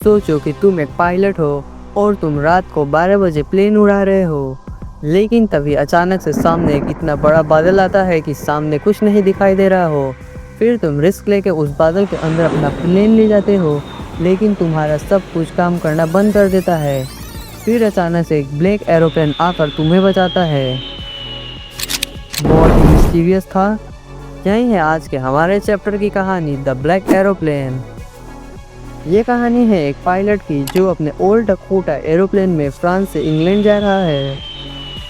सोचो कि तुम एक पायलट हो और तुम रात को 12 बजे प्लेन उड़ा रहे हो, लेकिन तभी अचानक से सामने एक इतना बड़ा बादल आता है कि सामने कुछ नहीं दिखाई दे रहा हो। फिर तुम रिस्क लेके उस बादल के अंदर अपना प्लेन ले जाते हो, लेकिन तुम्हारा सब कुछ काम करना बंद कर देता है। फिर अचानक से एक ब्लैक एरोप्लेन आकर तुम्हें बचाता है। बहुत ही मिस्टीरियस था। यही है आज के हमारे चैप्टर की कहानी, द ब्लैक एरोप्लेन। ये कहानी है एक पायलट की जो अपने ओल्ड डकोटा एरोप्लेन में फ्रांस से इंग्लैंड जा रहा है।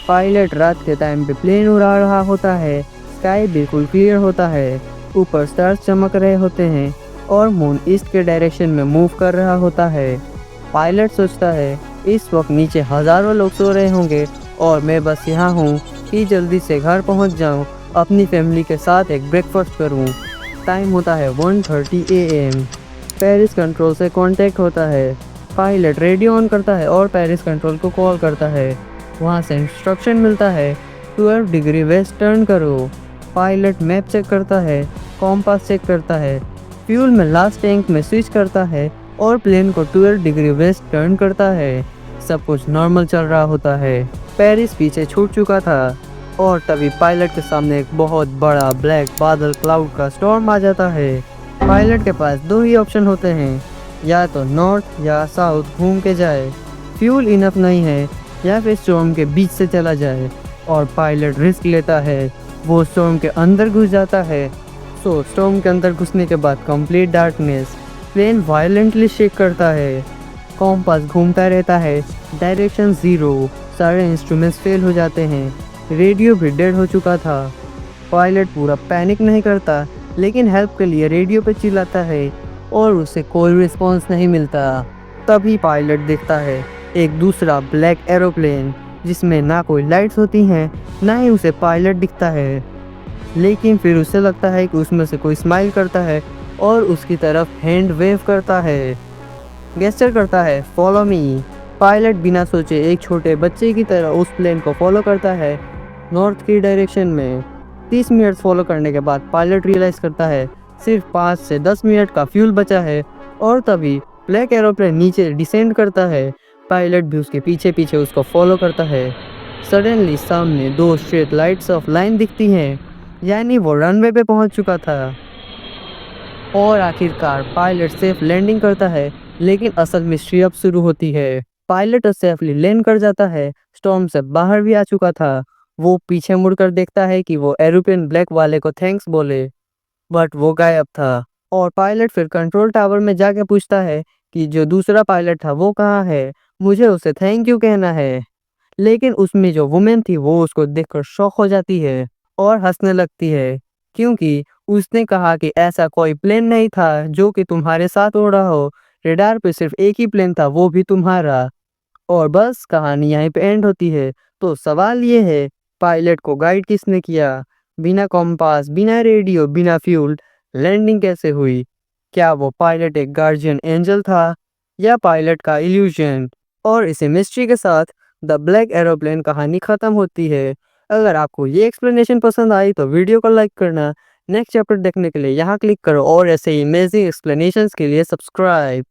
पायलट रात के टाइम पे प्लेन उड़ा रहा होता है। स्काई बिल्कुल क्लियर होता है, ऊपर स्टार्स चमक रहे होते हैं और मून ईस्ट के डायरेक्शन में मूव कर रहा होता है। पायलट सोचता है इस वक्त नीचे हज़ारों लोग सो रहे होंगे और मैं बस यहाँ हूँ कि जल्दी से घर पहुँच जाऊँ, अपनी फैमिली के साथ एक ब्रेकफास्ट करूँ। टाइम होता है 1:30 AM। पेरिस कंट्रोल से कांटेक्ट होता है। पायलट रेडियो ऑन करता है और पेरिस कंट्रोल को कॉल करता है। वहाँ से इंस्ट्रक्शन मिलता है 12 डिग्री वेस्ट टर्न करो। पायलट मैप चेक करता है, कॉम्पास चेक करता है, फ्यूल में लास्ट टैंक में स्विच करता है और प्लेन को 12 डिग्री वेस्ट टर्न करता है। सब कुछ नॉर्मल चल रहा होता है। पेरिस पीछे छूट चुका था और तभी पायलट के सामने एक बहुत बड़ा ब्लैक बादल क्लाउड का स्टॉर्म आ जाता है। पायलट के पास दो ही ऑप्शन होते हैं, या तो नॉर्थ या साउथ घूम के जाए। फ्यूल इनफ नहीं है या फिर स्टॉर्म के बीच से चला जाए, और पायलट रिस्क लेता है। वो स्टॉर्म के अंदर घुस जाता है। स्टॉर्म के अंदर घुसने के बाद complete darkness. Plane violently shake करता है। कॉम्पास घूमता रहता है, डायरेक्शन ज़ीरो। सारे इंस्ट्रूमेंट्स फेल हो जाते हैं। रेडियो भी डेड हो चुका था। पायलट पूरा पैनिक नहीं करता, लेकिन हेल्प के लिए रेडियो पे चिल्लाता है और उसे कोई रिस्पॉन्स नहीं मिलता। तभी पायलट देखता है एक दूसरा ब्लैक एरोप्लेन, जिसमें ना कोई लाइट्स होती हैं, ना ही उसे पायलट दिखता है। लेकिन फिर उसे लगता है कि उसमें से कोई स्माइल करता है और उसकी तरफ हैंड वेव करता है, गेस्चर करता है, फॉलो मी। पायलट बिना सोचे एक छोटे बच्चे की तरह उस प्लेन को फॉलो करता है, नॉर्थ की डायरेक्शन में। 30 मिनट फॉलो करने के बाद पायलट रियलाइज करता है सिर्फ 5 से 10 मिनट का फ्यूल बचा है, और तभी ब्लैक एरोप्लेन नीचे डिसेंड करता है। पायलट भी उसके पीछे पीछे उसको फॉलो करता है। सडनली सामने दो स्ट्रेट लाइट्स ऑफ लाइन दिखती हैं, यानी वो रनवे पे पहुंच चुका था। और आखिरकार पायलट सेफ लैंडिंग करता है, लेकिन असल मिस्ट्री अब शुरू होती है। पायलट सेफली लैंड कर जाता है, स्टॉर्म से बाहर भी आ चुका था। वो पीछे मुड़कर देखता है कि वो एरोप्लेन ब्लैक वाले को थैंक्स बोले, बट वो गायब था। और पायलट फिर कंट्रोल टावर में जाके पूछता है कि जो दूसरा पायलट था वो कहाँ है, मुझे उसे थैंक यू कहना है। लेकिन उसमें जो वुमेन थी वो उसको देखकर शॉक हो जाती है और हंसने लगती है, क्योंकि उसने कहा कि ऐसा कोई प्लेन नहीं था जो कि तुम्हारे साथ उड़ रहा हो। रेडार पे सिर्फ एक ही प्लेन था, वो भी तुम्हारा। और बस कहानी यहीं पे एंड होती है। तो सवाल ये है, पायलट को गाइड किसने किया? बिना कॉम्पास, बिना रेडियो, बिना फ्यूल लैंडिंग कैसे हुई? क्या वो पायलट एक गार्जियन एंजल था या पायलट का इल्यूजन? और इसी मिस्ट्री के साथ द ब्लैक एरोप्लेन कहानी खत्म होती है। अगर आपको ये एक्सप्लेनेशन पसंद आई तो वीडियो को लाइक करना। नेक्स्ट चैप्टर देखने के लिए यहाँ क्लिक करो और ऐसे ही अमेजिंग एक्सप्लेनेशंस के लिए सब्सक्राइब।